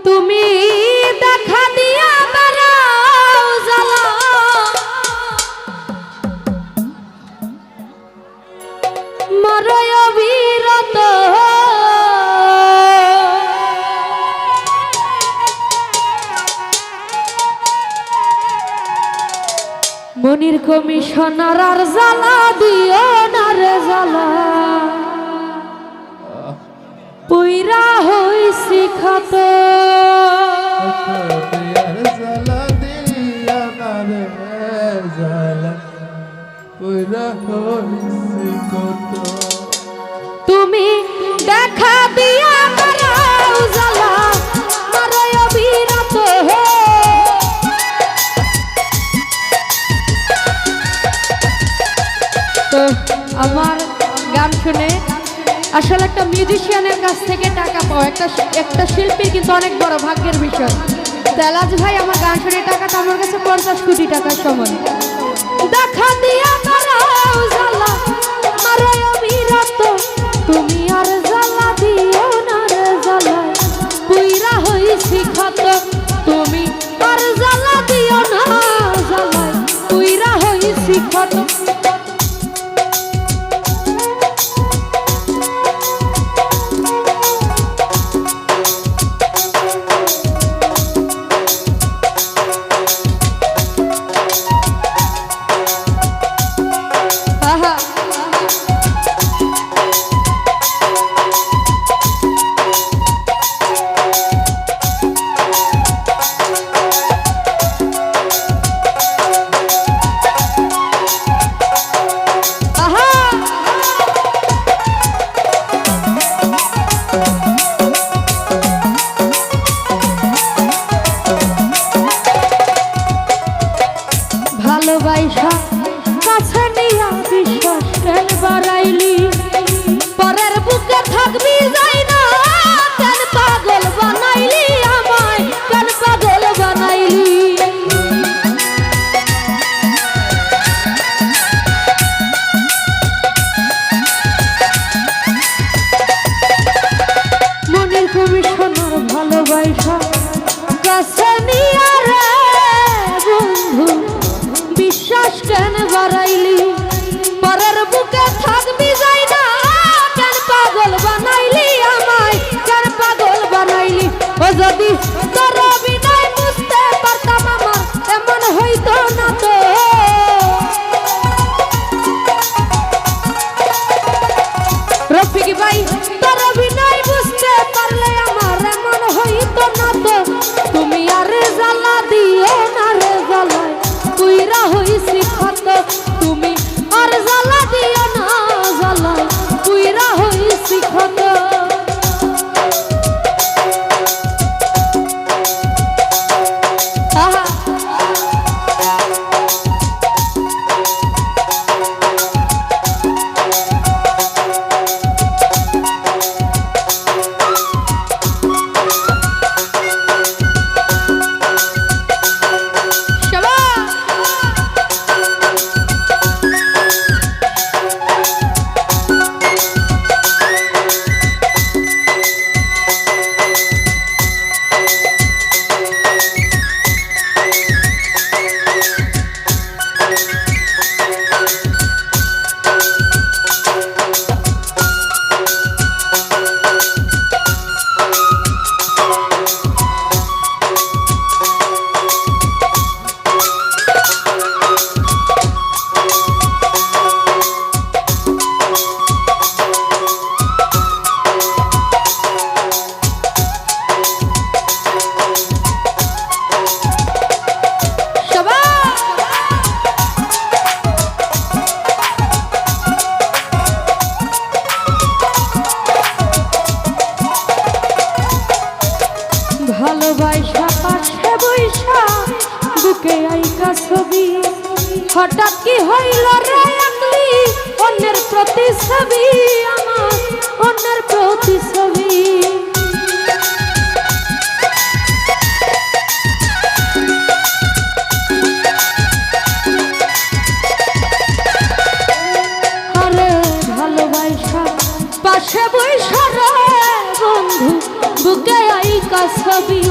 তুমি দেখা দিয়া বেড়াও জ্বালা মরয় অবিরত মনির কমিশনার আর জ্বালা দিও না রে জ্বালা পুইরা হইছি ক্ষত তুমি দেখা দিয়া বেড়াও জ্বালা মরয় অবিরত তো আমার গান শুনে আসলে একটা মিউজিশিয়ানের কাছ থেকে টাকা পাওয়া একটা শিল্পীর কিন্তু অনেক বড় ভাগ্যের বিষয়। তেলাজ ভাই আমার গান শুনে টাকাটা আমার কাছে 50 কোটি টাকার সমান। দেখা দিয়া বেড়াও জ্বালা মরয় অবিরত তুমি আর জ্বালা দিও না রে জ্বালা পুইরা হইছি ক্ষত তুমি আর জ্বালা দিও না জ্বালা পুইরা হইছি ক্ষত ভালোবাসা কাছে নিয়া বিশ্বাস কেন বাড়াইলি পরের বুকে থাকবি যাই না কেন পাগল বানাইলি আমায় কেন পাগল বানাইলি মনের কমিশনার ভালোবাসা কাছে নিয়া রে বন্ধু বিশ্বাস কেন বাড়াইলি পরের বুকে থাকবি যাই না কেন পাগল বানাইলি আমায় কেন পাগল বানাইলি ও যদি তোর বিনয় বুঝতে পারতাম আমার এমন হইতো না তো রফিক ভাই তোর বিনয় বুঝতে পারলে আমার এমন হইতো না তো তুমি আর জ্বালা দিও না রে জ্বালা পুইরা হইছি ক্ষত তুমি আর জ্বালা দিও না জ্বালা পুইরা হইছি ক্ষত ভালোবাসা পাশে বৈশা বুকে আইকা ছবি হঠাৎ কি হইল রে আকলি অন্যের প্রতি ছবি আমার অন্যের প্রতি ছবি আরে ভালোবাসা পাশে বৈশা রে বন্ধু বুকে আইকা ছবি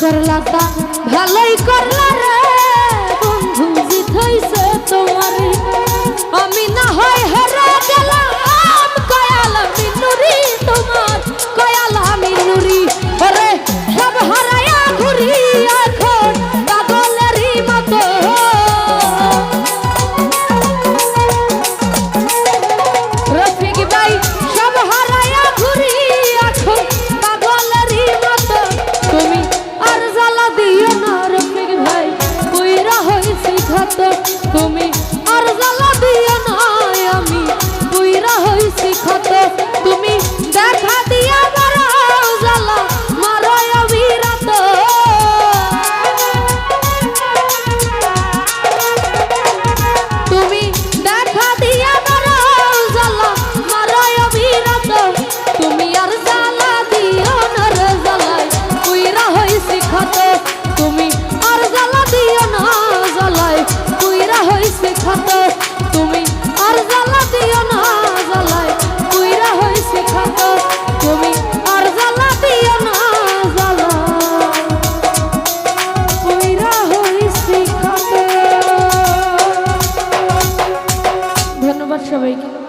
করলা তা ভালোই করলা রে বন্ধু জিত হইছে তোমারে আমি না হয় হেরে গেলাম কয়াল মিনুরি তোমার কয়াল মিনুরি ওরে সব হারায়া ঘুরি এখন পাগলেরই মতো রফিক ভাই সব হারায়া ঘুরি এখন পাগলেরই মতো তুমি আর জ্বালা দিও না রফিক ভাই কইরা হইছি ক্ষত তুমি আর জ্বালা দিও না আমি কইরা হইছি ক্ষত তুমি দেখা দিয়া মারাও জ্বালা মারো অবিরত তুমি দেখা দিয়া মারাও জ্বালা মারো অবিরত তুমি আর জ্বালা দিও না রে জ্বালায় কইরা হইছি ক্ষত তুমি আর জ্বালা দিও না জ্বালায় কইরা হইছি ক্ষত তুমি আর জ্বালা দিও না জ্বালায় কইরা হইছি ক্ষত তুমি আর জ্বালা দিও না জ্বালায় কইরা হইছি ক্ষত। ধন্যবাদ সবাইকে।